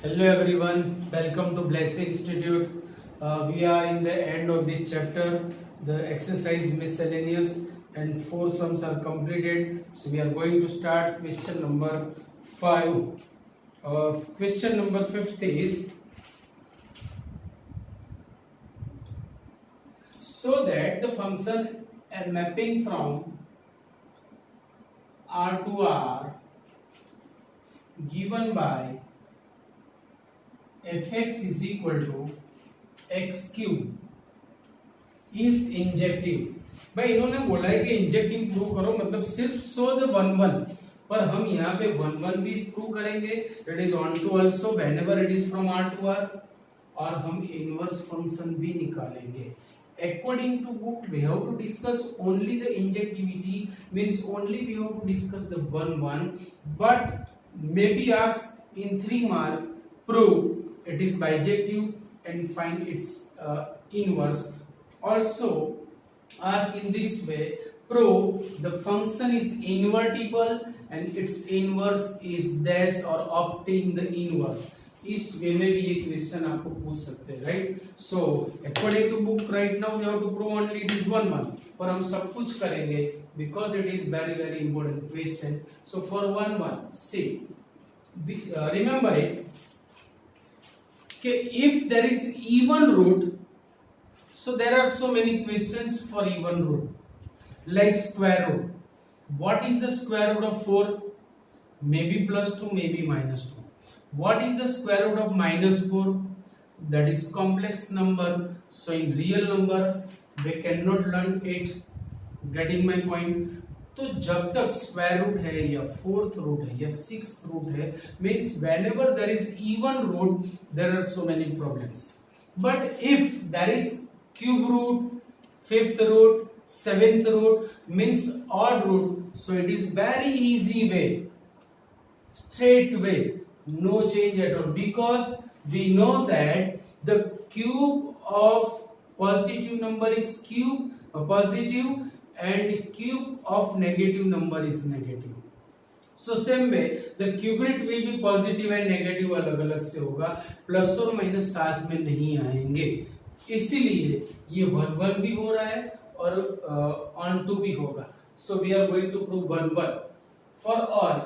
Hello everyone, welcome to Blessing Institute. We are in the end of this chapter. The exercise miscellaneous and 4 sums are completed. So we are going to start question number 5. Question number 5 is, so that the function mapping from R to R given by fx is equal to x cube is injective. भाई इन्होंने बोला है कि injective prove करो, मतलब सिर्फ show the one one, पर हम यहाँ पे वन वन भी प्रूव करेंगे। It is onto also whenever it is from R to R, और हम इनवर्स फंक्शन भी निकालेंगे। According to book, we have to discuss only the injectivity, means only we have to discuss the one one, but maybe ask in 3 mark, prove it is bijective and find its inverse. Also ask in this way, prove the function is invertible and its inverse is dash or obtain the inverse. इस वे में भी ये question आपको पूछ सकते हैं, right? So according to book right now we have to prove only it is one one, पर हम सब कुछ करेंगे because it is very very important question. So for one one see remember it कि if there is even root, so there are so many questions for even root, like square root. What is the square root of 4? Maybe plus 2, maybe minus 2. What is the square root of minus 4? That is complex number, so in real number we cannot learn it. Getting my point? तो जब तक square root है या fourth root है या sixth root है, means whenever there is even root there are so many problems. But if there is cube root, fifth root, seventh root, means odd root, so it is very easy way, straight way, no change at all, because we know that the cube of positive number is cube positive and cube of negative number is negative. So same way the cube root will be positive and negative अलग अलग से होगा, plus और minus साथ में नहीं आएंगे, इसीलिए ये वन वन भी हो रहा है और ऑन टू भी होगा। So we are going to prove one one for all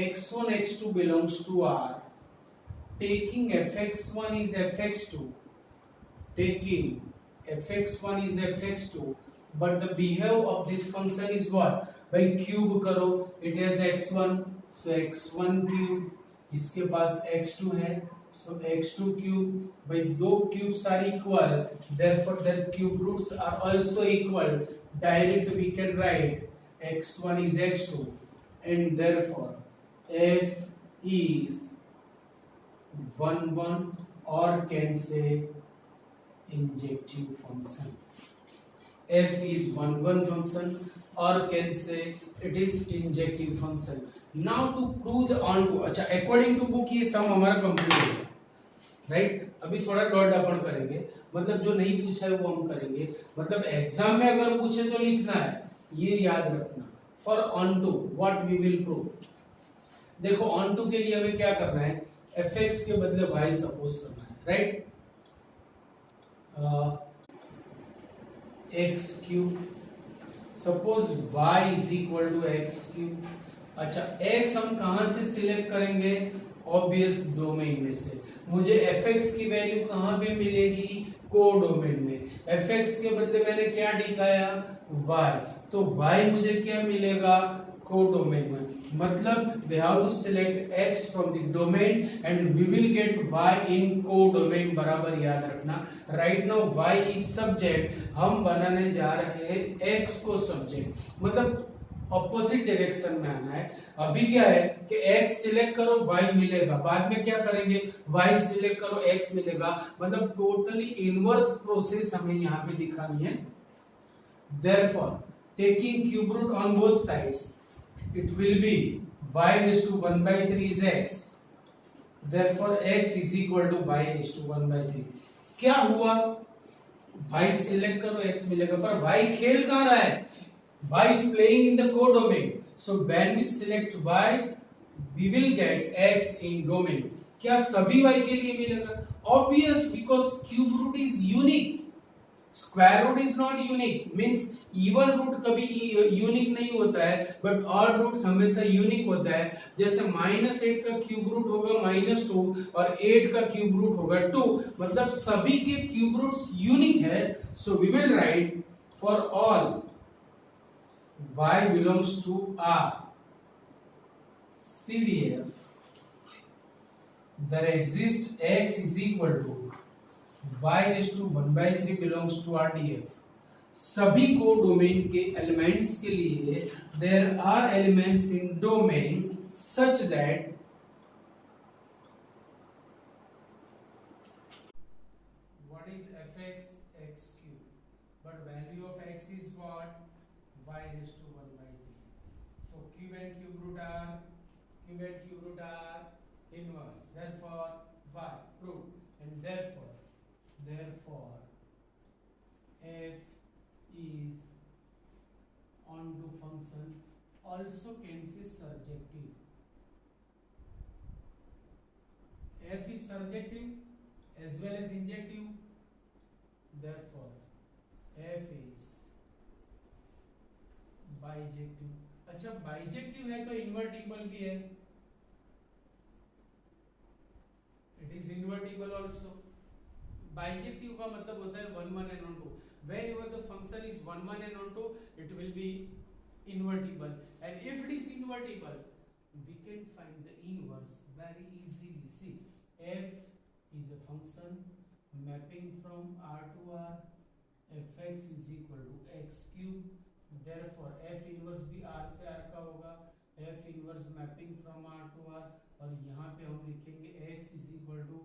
x1 x2 belongs to R, taking fx1 is fx2, taking fx1 is fx2, but the behavior of this function is what? by cube करो, it has x1, so x1 cube, इसके पास x2 है, so x2 cube, by दो cubes are equal, therefore their cube roots are also equal. Direct we can write x1 is x2 and therefore f is 1 1, or can say injective function. F is 1 1 function, or can say it is injective function. Now to prove the on to, अच्छा according to book ये सम हमारा complete हो गया, right? अभी थोड़ा dot अपन करेंगे, मतलब जो नहीं पूछा है वो हम करेंगे, मतलब एग्जाम में अगर पूछे तो लिखना है, ये याद रखना। For onto what we will prove, देखो ऑन टू के लिए हमें क्या करना है, fx के बदले y सपोज करना है, right? X cube, suppose y is equal to x cube. अच्छा x हम कहां से सिलेक्ट करेंगे? ऑब्वियस डोमेन में से। मुझे fx की वैल्यू कहां पे मिलेगी? को डोमेन में। fx के बदले मैंने क्या दिखाया? y, तो y मुझे क्या मिलेगा? को डोमेन में, मतलब we have to select x from the domain and we will get y in co-domain, बराबर याद रखना। right now y is subject, हम बनाने जा रहे हैं x को सब्जेक्ट, मतलब ऑपोजिट डायरेक्शन में आना है। अभी क्या है कि x सिलेक्ट करो y मिलेगा, बाद में क्या करेंगे? y सिलेक्ट करो x मिलेगा, मतलब टोटली इनवर्स प्रोसेस हमें यहाँ पे दिखानी है। therefore taking cube root on both sides, it will be y raised to 1 by 3 is x, therefore x is equal to y raised to 1 by 3। क्या हुआ? y सिलेक्ट करो x मिलेगा, पर y खेल कहाँ रहा है? y is playing in the codomain, so when we select y, we will get x in domain. क्या सभी y के लिए मिलेगा? Obvious, because cube root is unique, square root is not unique, means even root कभी unique नहीं होता है, but odd root हमेशा यूनिक होता है। जैसे -8 का क्यूब रूट होगा -2 और 8 का क्यूब रूट होगा 2, मतलब सभी के क्यूब रूट्स यूनिक है। So we will write for all y belongs to R CDF, there exists x is equal to y raised to 1/3 belongs to RDF। सभी को डोमेन के एलिमेंट्स के लिए there are elements in domain such that what is fx x cube, but value of x is what, y raised to 1/3। so cube and cube root are inverse, therefore y proved, and therefore f is onto function also can say surjective, f is surjective as well as injective, therefore f is bijective. अच्छा, bijective है तो invertible भी है, it is invertible also. Bijective का मतलब होता है 1 1 and on 2, whenever the function is 1 1 and on 2 it will be invertible, and if it is invertible we can find the inverse very easily। see, f is a function mapping from R to R, fx is equal to x cube, therefore f inverse भी R से R का होगा, f inverse mapping from R to R, और यहाँ पे हम लिखेंगे x is equal to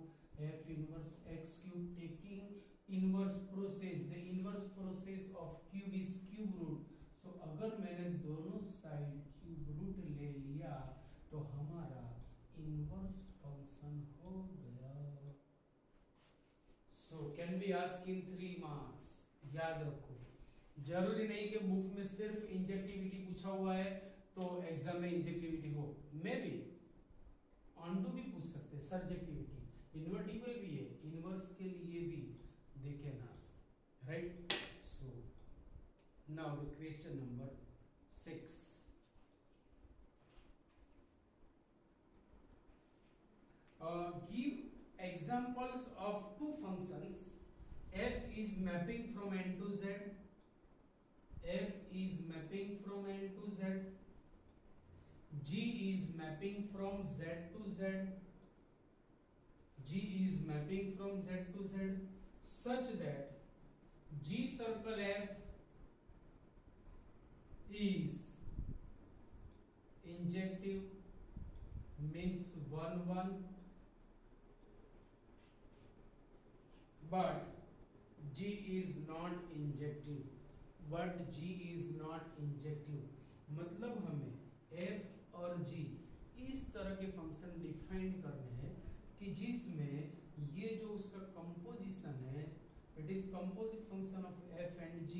f inverse x cube, taking inverse process, the inverse process of cube is cube root। so अगर मैंने दोनों साइड क्यूब रूट ले लिया तो हमारा इनवर्स फंक्शन हो गया। so can be asked in 3 marks, याद रखो, जरूरी नहीं कि बुक में सिर्फ इंजेक्टिविटी पूछा हुआ है तो एग्जाम में इंजेक्टिविटी हो, मे बी ऑनटू भी पूछ सकते हैं, सर्जेक्टिविटी, इन्वर्टिबल भी है, इनवर्स के लिए भी they can ask, right. So now the question number 6, give examples of two functions, f is mapping from n to z, f is mapping from n to z, g is mapping from z to z, g is mapping from z to z, such that g circle f is injective, means 1 1, but g is not injective, but g is not injective, मतलब हमें f और g इस तरह के function define करने हैं कि जिसमें ये जो उसका कंपोजिशन है, it is composite function of f and g,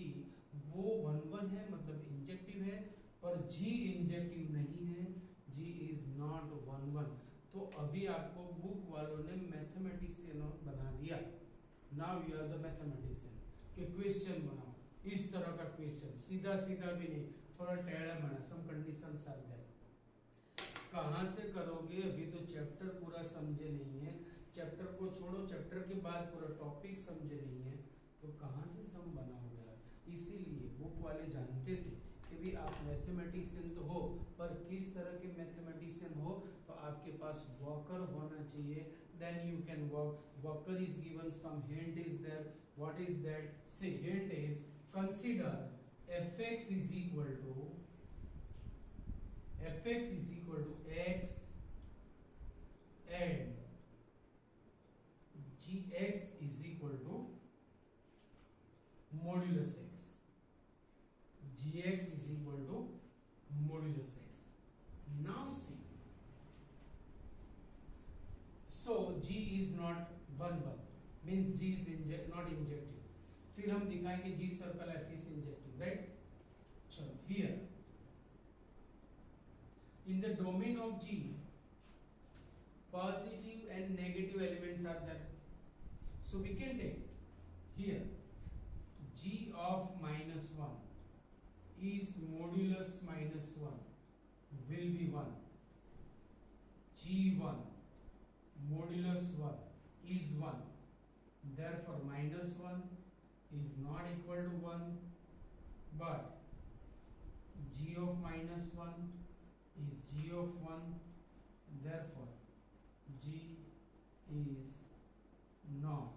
वो 1 1 है, मतलब इंजेक्टिव है, और g इंजेक्टिव नहीं है, g इज नॉट 1 1। तो अभी आपको बुक वालों ने मैथमेटिशियन बना दिया, now you are the mathematician, कि क्वेश्चन बनाओ इस तरह का क्वेश्चन, सीधा सीधा भी नहीं, थोड़ा टेढ़ा बना, सम कंडीशंस आर देयर। कहाँ से करोगे, अभी तो चैप्टर पूरा समझे नहीं है, चैप्टर को छोड़ो, चैप्टर के बाद पूरा टॉपिक समझे नहीं है, तो कहाँ से सम बनाओगे आप। इसीलिए बुक वाले जानते थे कि भी आप मैथमेटिशियन तो हो, पर किस तरह के मैथमेटिशियन हो, तो आपके पास वॉकर होना चाहिए, then you can work, Walker is given some hint is there, what is that, say hint is, consider fx is equal to x and gx is equal to modulus x, gx is equal to modulus x। now see, so g is not 1 1, means g is not injective, फिर हम दिखाएंगे g circle f is injective, right। चलो, here in the domain of g positive and negative elements are there. So we can take here g of minus 1 is modulus minus 1 will be 1. G1 modulus 1 is 1. Therefore minus 1 is not equal to 1, but g of minus 1 is g of 1. Therefore g is not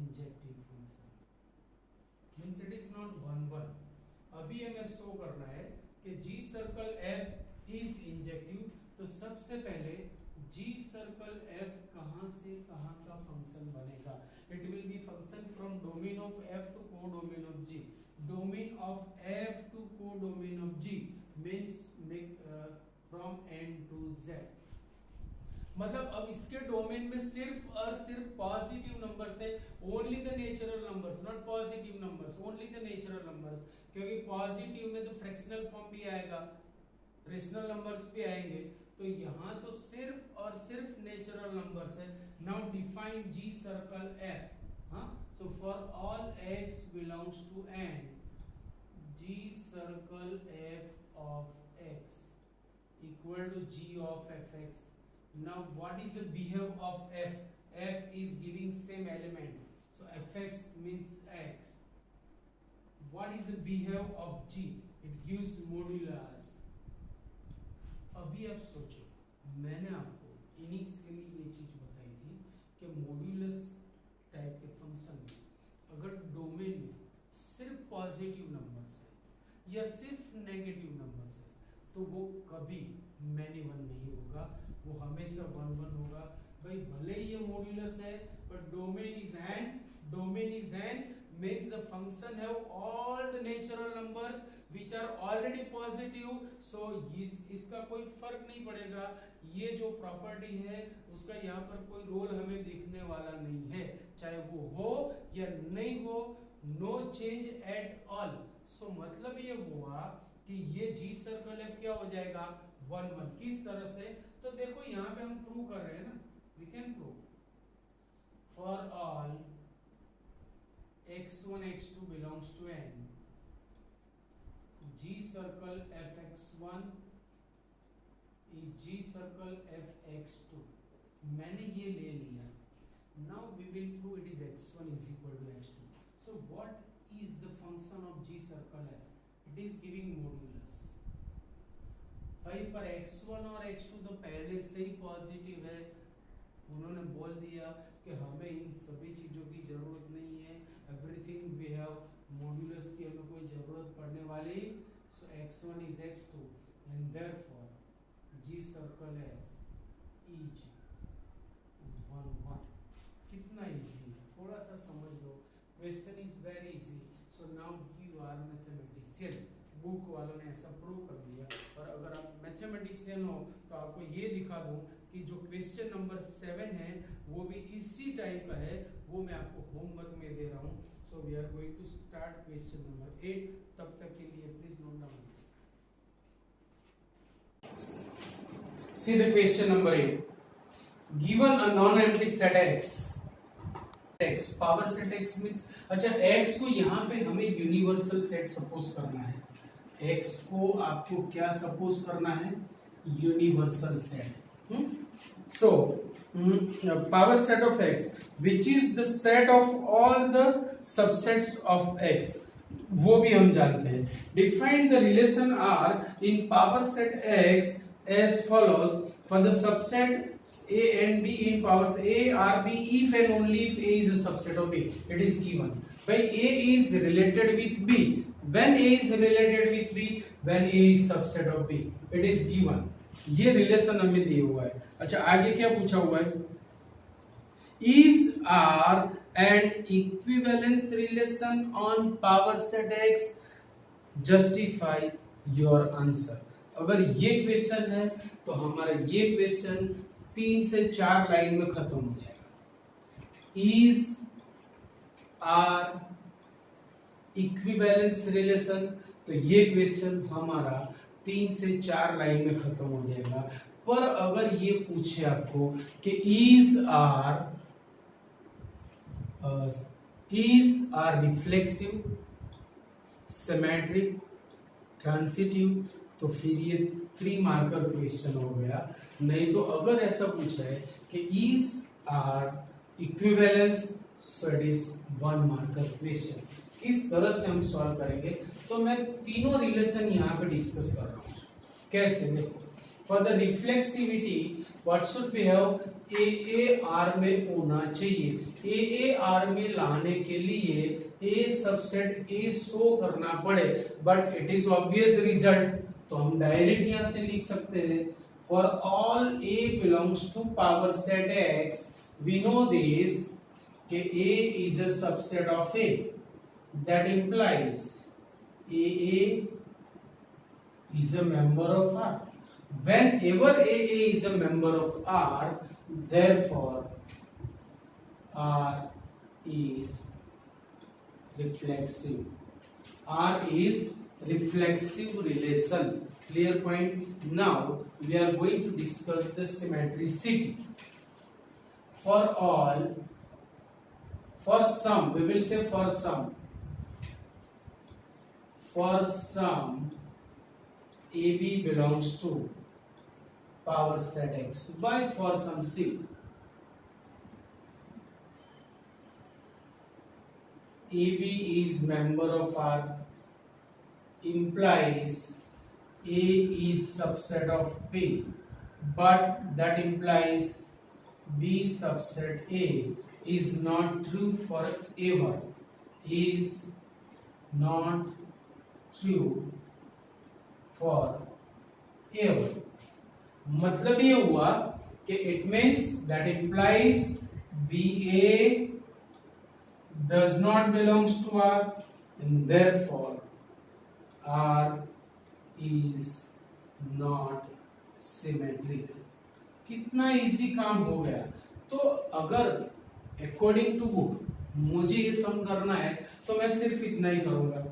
injective function, means it is not 1 1. अभी हमें show करना है कि जी circle F is injective, तो सबसे पहले जी circle F कहां से कहां का फंक्शन बनेगा. It will be function from domain of F to codomain of G. Domain of F to codomain of G means from N to Z. मतलब अब इसके डोमेन में सिर्फ और सिर्फ पॉजिटिव नंबर्स है, only the natural numbers, not positive numbers, only the natural numbers. क्योंकि positive में तो फ्रैक्शनल फॉर्म भी आएगा, रेशनल नंबर्स भी आएंगे, तो यहाँ तो सिर्फ और सिर्फ नेचुरल नंबर्स है. Now define G circle F. हाँ, so for all x belongs to n, G circle F of x equal to g of fx. Now what is the behavior of f? F is giving same element, so fx means x. What is the behavior of g? It gives modulus. अभी आप सोचो, मैंने आपको initially ये चीज बताई थी कि मॉड्यूलस टाइप के फंक्शन में अगर डोमेन में सिर्फ पॉजिटिव नंबर्स है या सिर्फ नेगेटिव नंबर्स है तो वो कभी मैनी वन नहीं होगा, वो हमेशा 1 1 होगा. भाई भले ही ये मॉड्यूलस है but domain is n. Domain is n means the function have all the natural numbers which are already positive. So इसका कोई फर्क नहीं पड़ेगा. ये जो प्रॉपर्टी है उसका यहाँ पर कोई रोल हमें दिखने वाला नहीं है, चाहे वो हो या नहीं हो. No change at all. So मतलब ये हुआ कि ये जी सर्कल एफ क्या हो जाएगा 1 1. किस तरह से, तो देखो यहाँ पे हम प्रूव कर रहे हैं ना, we can prove for all x1 x2 belongs to n, G circle fx1 is G circle fx2. मैंने ये ले लिया. Now we will prove it is x1 is equal to x2. So what is the function of g circle f? It is giving modulus. भाई पर x1 और x2 तो पहले से ही पॉजिटिव है. उन्होंने बोल दिया कि हमें इन सभी चीजों की जरूरत नहीं है, एवरीथिंग वी हैव मॉड्यूलस की हमें कोई जरूरत पड़ने वाली. सो x1 is x2 and therefore g circle f is 1 1. कितना इजी, थोड़ा सा समझ लो. Question is very easy. So now you are mathematician. Book वालों ने ऐसा प्रूव कर दिया. और अगर आप मैथमेटिशियन हो तो आपको ये दिखा दूं कि जो क्वेश्चन नंबर 7 है वो भी इसी टाइप का है, वो मैं आपको होमवर्क में दे रहा हूं. So we are going to start question number 8. तब तक के लिए please note down this. See the question number 8. Given a non empty set x, x power set x means, अच्छा x को यहाँ पे हमें यूनिवर्सल सेट सपोज करना है. x को आपको क्या सपोज करना है, universal set. So power set of x which is the set of all the subsets of x, वो भी हम जानते हैं. Define the relation R in power set x as follows. For the subset A and B in powers A are B if and only if A is a subset of B. It is given. By A is related with B. When A is related with B, when A is subset of B. It is given. ये relation हमें दिया हुआ है. अच्छा आगे क्या पूछा हुआ है, is R an equivalence relation on power set X? Justify your answer. अगर ये क्वेश्चन है तो हमारा ये क्वेश्चन 3 से 4 लाइन में खत्म हो जाएगा. इज आर इक्विवेलेंस रिलेशन, तो ये क्वेश्चन हमारा 3 से 4 लाइन में खत्म हो जाएगा. पर अगर ये पूछे आपको कि is R reflexive, symmetric, transitive, तो फिर ये 3 मार्कर क्वेश्चन हो गया। नहीं तो अगर ऐसा पूछा है कि is R equivalence, so it is 1 marker question. किस तरह से हम सॉल्व करेंगे, तो मैं तीनों रिलेशन यहाँ पे डिस्कस कर रहा हूँ। कैसे, देखो, for the reflexivity what should be have, A R में होना चाहिए। ए आर में लाने के लिए ए सबसेट ए शो करना पड़े, but it is obvious result, तो हम डायरेक्ट यहां से लिख सकते हैं for all A belongs to power set X, we know this कि A is a subset of A, that implies AA is a member of R. Whenever AA is a member of R, therefore R is reflexive. R is reflexive relation. Clear point? Now we are going to discuss the symmetricity. For all, for some, we will say for some AB belongs to power set X. Why for some C? AB is member of R implies A is subset of B, but that implies B subset A is not true forever. Is not true for ever. मतलब ये हुआ कि it means that implies BA does not belongs to R, and therefore R is not symmetric. कितना easy काम हो गया। तो अगर अकॉर्डिंग टू बुक मुझे ये सम करना है तो मैं सिर्फ इतना ही करूंगा,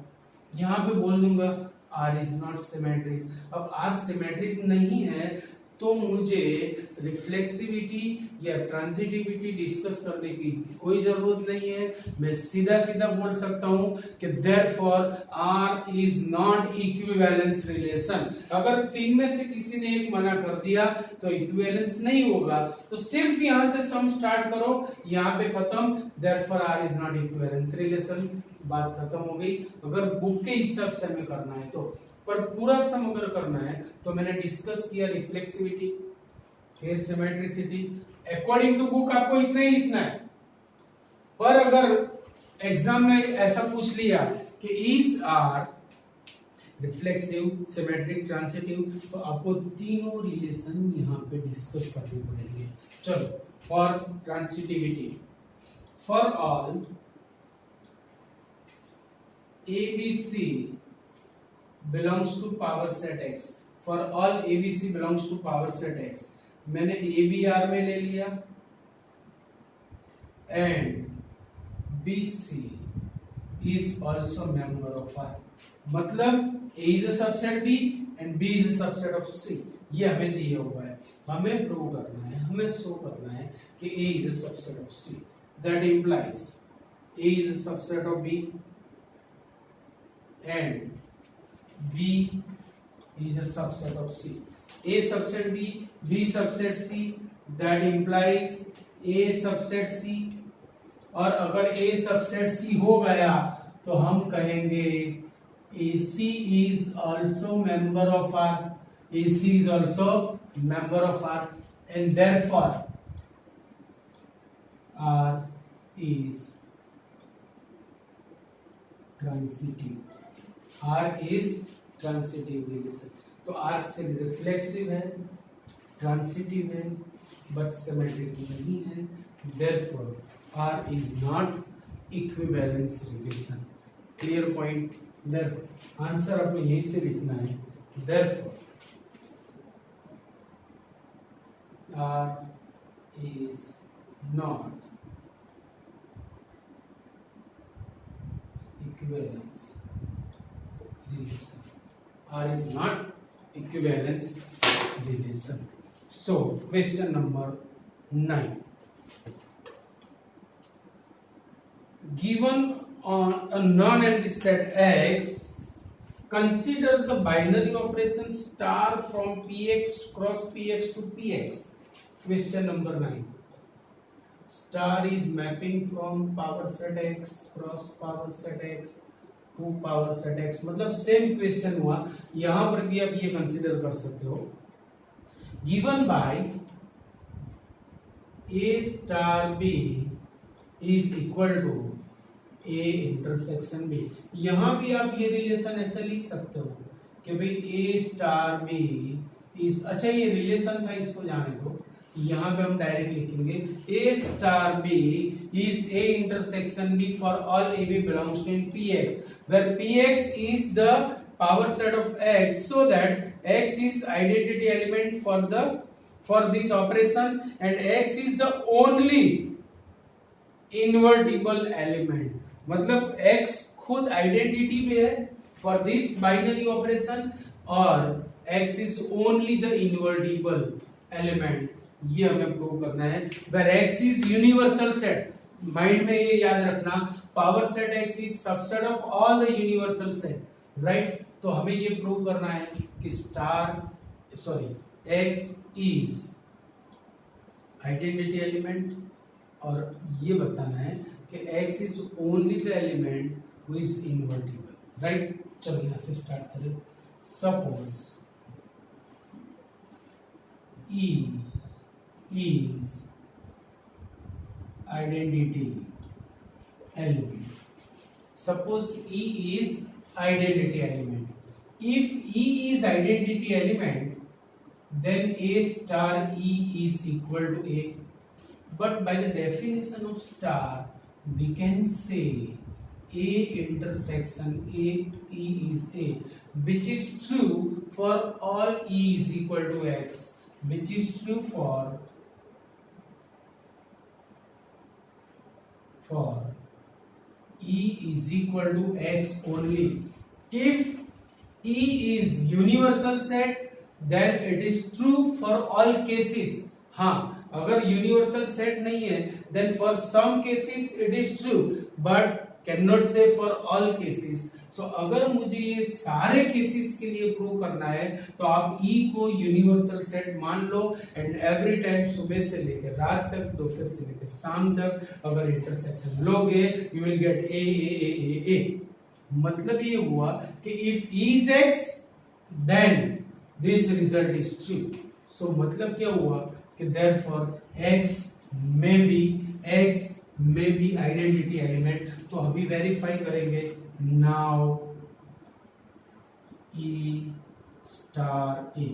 यहाँ पे बोल दूंगा R इज नॉट सिमेट्रिक। अब R सिमेट्रिक नहीं है तो मुझे रिफ्लेक्सिविटी या ट्रांजिटिविटी डिस्कस करने की कोई जरूरत नहीं है। मैं सीधा सीधा बोल सकता हूं कि therefore R is not equivalence relation. अगर 3 में से किसी ने एक मना कर दिया तो इक्विवेलेंस नहीं होगा, तो सिर्फ यहां से सम स्टार्ट करो, यहां पे खत्म, therefore R is not equivalence relation, बात खत्म हो गई। अगर बुक के हिसाब से हमें करना है तो, पर पूरा सम अगर करना है तो मैंने डिस्कस किया रिफ्लेक्सिविटी, फिर सिमेट्रिसिटी। अकॉर्डिंग टू बुक आपको इतना ही लिखना है, पर अगर एग्जाम में ऐसा पूछ लिया कि is R reflexive, symmetric, transitive, तो आपको तीनों रिलेशन यहाँ पे डिस्कस करने पड़ेंगे। चलो, for transitivity, for all ABC belongs to power set X, for all ABC belongs to power set X, मैंने ABR में ले लिया and BC is also member of R, मतलब A is a subset B and B is a subset of C। ये हमें दिया हुआ है, हमें प्रूव करना है, हमें शो करना है कि A is a subset of C, that implies A is a subset of B and B is a subset of C. A subset B, B subset C, that implies A subset C। और अगर A subset C हो गया तो हम कहेंगे AC is also member of R, AC is also member of R, and therefore R is transitive। R is transitive relation, तो R से reflexive है, ट्रांसिटिव है, बट सिमेट्रिक नहीं है, therefore R is not equivalence relation। Clear point? therefore answer आपको यहीं से लिखना है, therefore R is not equivalence relation। R is not equivalence relation। So question number 9. Given on a non-empty set X, consider the binary operation star from Px cross Px to Px. Question number 9. Star is mapping from power set X cross power set X to power set X. मतलब same question हुआ, यहां पर भी आप ये consider कर सकते हो. Given by A star B is equal to A intersection B. यहां भी आप ये रिलेशन ऐसा लिख सकते हो कि भाई A स्टार B इज, अच्छा ये रिलेशन था, इसको जाने दो. यहां पे हम डायरेक्ट लिखेंगे A star B is A intersection B for all AB belongs to Px, where Px is the power set of X, so that X is identity element for this operation and X is the only invertible element. मतलब X खुद identity में है for this binary operation और X is only the invertible element. ये हमें prove करना है. Where X is universal set, mind में ये याद रखना, power set X is subset of all the universal set, right. तो हमें ये प्रूव करना है कि X इज आइडेंटिटी एलिमेंट और ये बताना है कि X is only the element who is invertible, right. चलो यहां से स्टार्ट करें. Suppose E is identity element. Suppose E is identity element. If E is identity element, then A star E is equal to A. But by the definition of star, we can say A intersection A E is A, which is true for all E is equal to X, which is true for E is equal to X only. If E is universal set, then it is true for all cases. हाँ, अगर universal set नहीं है then for some cases it is true but cannot say for all cases. So अगर मुझे ये सारे cases के लिए प्रूव करना है तो आप E को यूनिवर्सल सेट मान लो एंड एवरी टाइम सुबह से लेकर रात तक, दोपहर से लेकर शाम तक अगर इंटरसेक्शन लोगे यू विल गेट ए ए ए ए ए. मतलब ये हुआ कि if E is X then this result is true. So मतलब क्या हुआ कि therefore X may be identity element. तो अभी वेरीफाई करेंगे. Now E star A,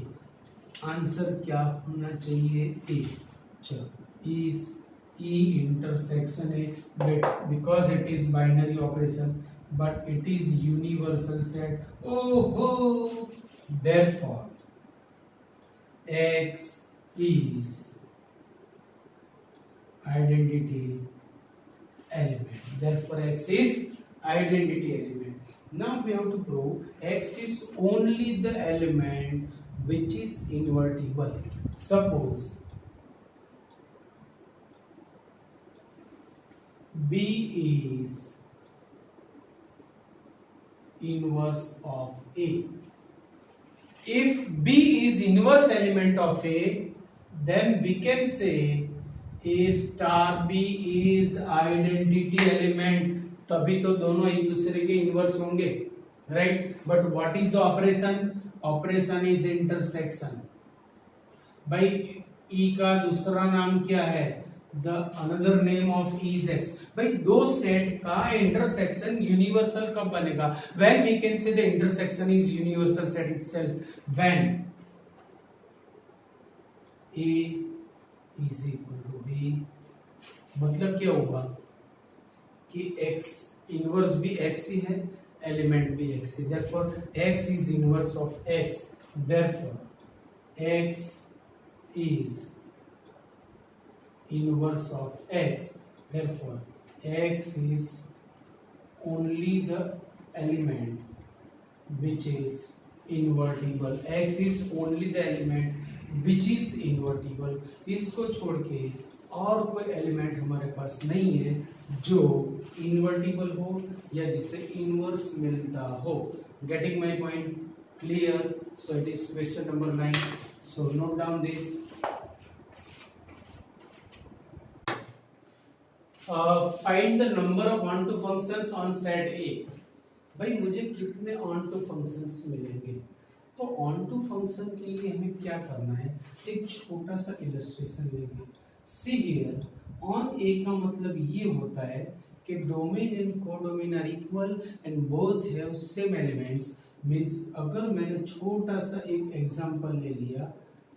answer क्या होना चाहिए? A. चलो is E intersection A, but because it is binary operation but it is universal set. Oh, therefore X is identity element. Therefore X is identity element. Now we have to prove X is only the element which is invertible. Suppose B is inverse of A. If B is inverse element of A, then we can say A star B is identity element. तभी तो दोनों एक दूसरे के inverse होंगे, right. But what is the operation? Operation is intersection. भाई E का दूसरा नाम क्या है? The another name of E is X. भाई दो सेट का इंटरसेक्शन यूनिवर्सल कब बनेगा? When we can say the intersection is universal set itself. When A is equal to B. मतलब क्या होगा कि X इनवर्स भी X ही है, एलिमेंट भी X he. therefore X is inverse of X. therefore X is inverse of X. therefore X is only the element which is invertible. X is only the element which is invertible, इसको छोड़ के और कोई element हमारे पास नहीं है जो invertible हो या जिसे इनवर्स मिलता हो। Getting my point? Clear? So it is question number 9. So note down this. Find the number of onto functions on set A. भाई मुझे कितने ऑन टू फंक्शंस मिलेंगे? तो ऑन टू फंक्शन के लिए हमें क्या करना है, एक छोटा सा इलस्ट्रेशन लेंगे. सी हियर, ऑन ए का मतलब ये होता है कि domain and codomain are equal and both have same elements. Means अगर मैंने छोटा सा एक एग्जांपल ले लिया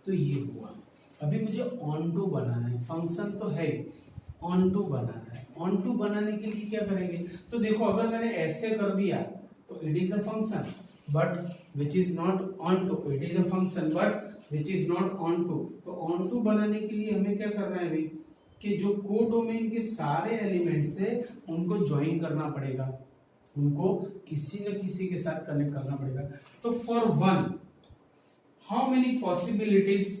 तो ये हुआ. अभी मुझे ऑन टू बनाना है, फंक्शन तो है, ऑन टू बनाना है. ऑन टू बनाने के लिए क्या करेंगे? तो देखो अगर मैंने ऐसे कर दिया तो it is a function but which is not on to. It is a function but which is not on to. तो on to बनाने के लिए हमें क्या करना है भाई कि जो कोडोमेन के सारे एलिमेंट्स है उनको ज्वाइन करना पड़ेगा, उनको किसी न किसी के साथ कनेक्ट करना पड़ेगा. तो for one, how many possibilities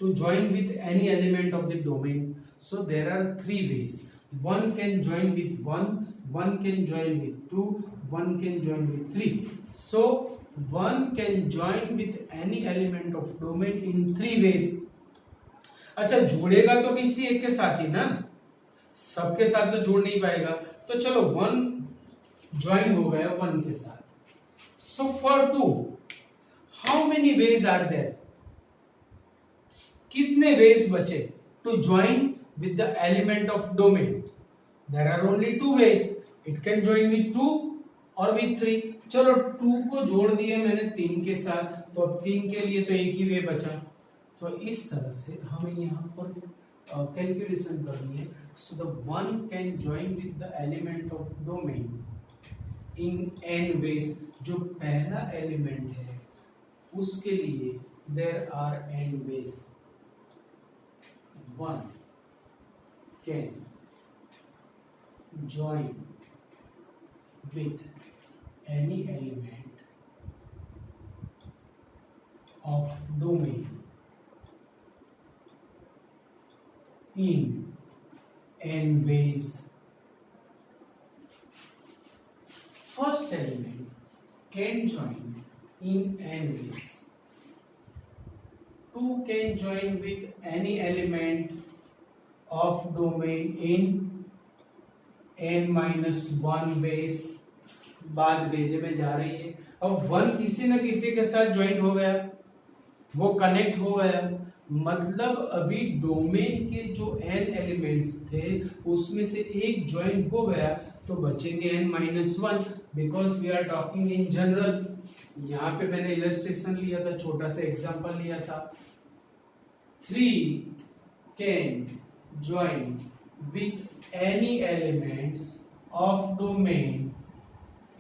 to join with any element of the domain? So there are three ways. One can join with one can join with two, one can join with three. So one can join with any element of domain in three ways. अच्छा, जुड़ेगा तो किसी एक के साथ ही ना, सबके साथ तो जुड़ नहीं पाएगा. तो चलो वन ज्वाइन हो गया वन के साथ. So for two, how many ways are there? कितने वेज बचे to join with the element of domain? There are only two ways. It can join with two और विद थ्री. चलो two को जोड़ दिया मैंने तीन के साथ, तो अब तीन के लिए तो एक ही वे बचा. तो इस तरह से हमें यहाँ पर कैलकुलेशन करनी है. So the one can join with the element of domain in N ways. जो पहला एलिमेंट है उसके लिए there are N ways. One can join with any element of domain in n ways. First element can join in n ways. Two can join with any element of domain in n-1 ways. बाद भेजे में जा रही है. अब one किसी न किसी के साथ ज्वाइन हो गया, वो कनेक्ट हो गया, मतलब अभी डोमेन के जो n एलिमेंट्स थे उसमें से एक ज्वाइन हो गया तो बचेंगे n-1, because we are talking in general. यहाँ पे मैंने इलस्ट्रेशन लिया था, छोटा सा एग्जांपल लिया था. 3 can join with any elements of domain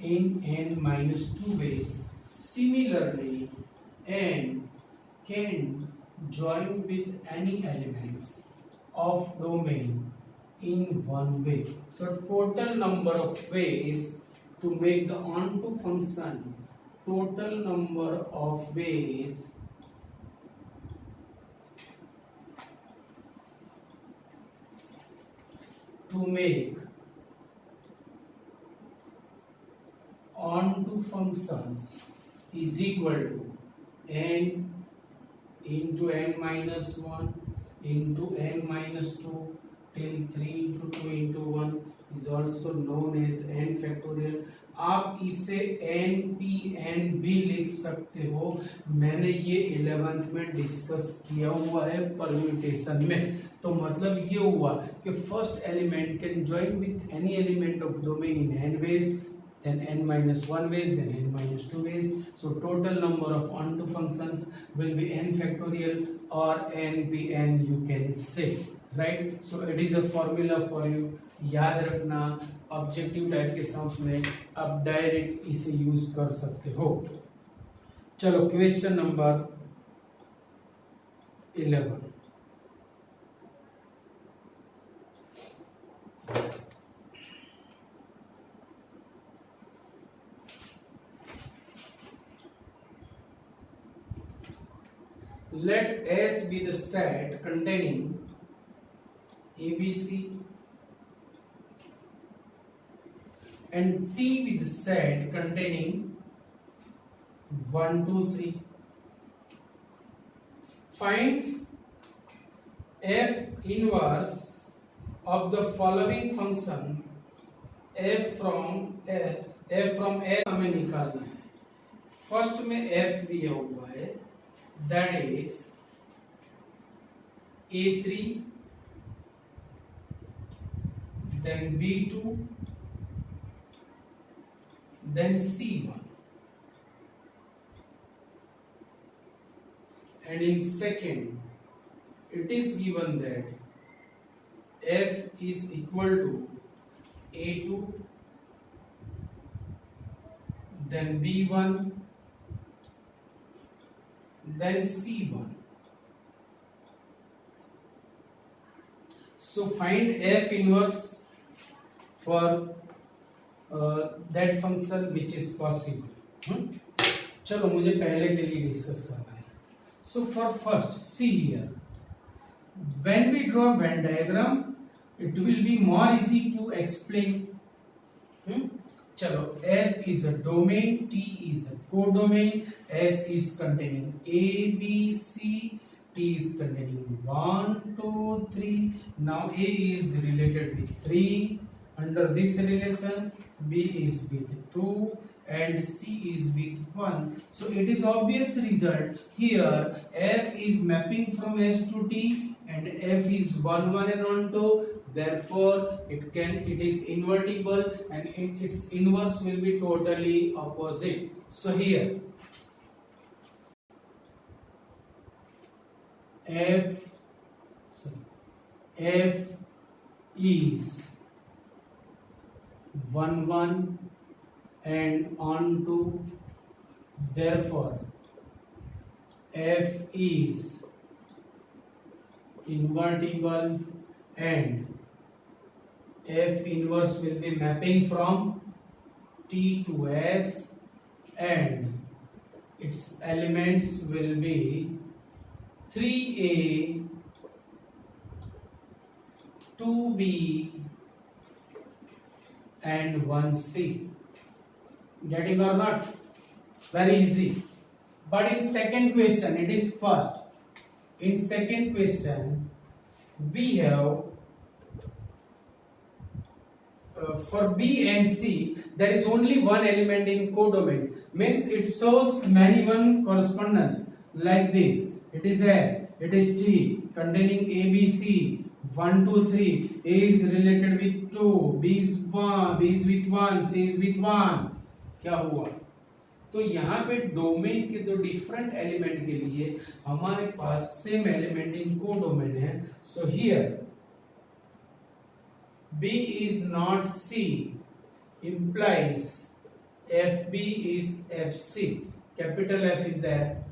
in n-2 ways. Similarly, n can join with any elements of domain in one way. So total number of ways to make the onto function, total number of ways to make onto functions is equal to n into n-1 into n-2 till 3 into 2 into 1 is also known as n factorial. आप इसे n भी लिख सकते हो. मैंने ये 11th में discuss किया हुआ है परम्यूटेशन में. तो मतलब ये हुआ कि first element can join with any element of domain in n ways, then n-1 ways, then n-2 ways. So total number of onto functions will be n factorial or npn you can say, right? So it is a formula for you. याद रखना, objective type के sums में आप direct इसे use कर सकते हो. चलो question number 11. let S be the set containing ABC and T be the set containing 1, 2, 3. Find F inverse of the following function f from S हमें निकालना है. फर्स्ट में f दिया हुआ है, that is A3, then B2, then C1, and in second it is given that f is equal to A2, then B1, then C1. So find f inverse for that function which is possible. चलो मुझे पहले के लिए discuss करना है. So for first, see here, when we draw Venn diagram, it will be more easy to explain. चलो, S is a domain, T is a codomain, S is containing A, B, C, T is containing 1, 2, 3. Now A is related with 3 under this relation, B is with 2 and C is with 1. So it is obvious result here F is mapping from S to T and F is 1, 1 and 1, 2. Therefore it is invertible and its inverse will be totally opposite. So here F is 1, 1 and on 2. Therefore F is invertible and F inverse will be mapping from T to S and its elements will be 3A, 2B and 1C. Getting or not? Very easy. But in second question it is first. In second question we have for B and C there is only one element in codomain, means it shows many one correspondence like this. It is S, it is T containing A, B, C, 1, 2, 3. A is related with 2, B is with 1, C is with 1. क्या हुआ? तो यहाँ पे domain के दो different element के लिए हमारे पास सेम एलिमेंट इन कोडोमेन है. So here B is not C implies FB is FC. Capital F is there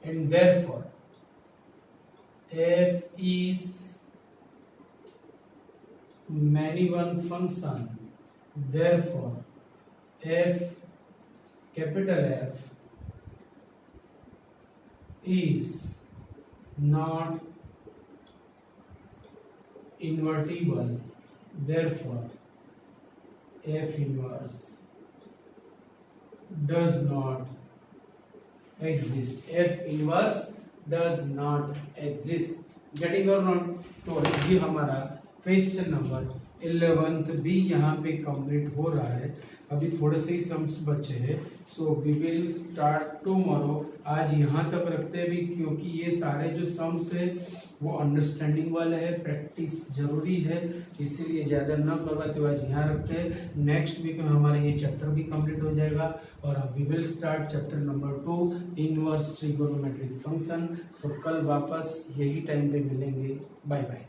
and therefore F is many one function. Therefore F, capital F, is not invertible. Therefore F inverse does not exist. F inverse does not exist. Getting or not? तो ये हमारा question number 11th भी यहाँ पे complete हो रहा है. अभी थोड़े से ही सम्स बचे हैं. So we will start tomorrow. आज यहाँ तक रखते हैं भी, क्योंकि ये सारे जो सम्स है वो अंडरस्टैंडिंग वाले हैं, प्रैक्टिस जरूरी है, इसीलिए ज़्यादा न करवाते हुए आज यहाँ रखते हैं. नेक्स्ट वीक में हमारा ये चैप्टर भी कंप्लीट हो जाएगा और we will start chapter number 2 inverse trigonometric function. So कल वापस यही टाइम पे मिलेंगे. Bye bye.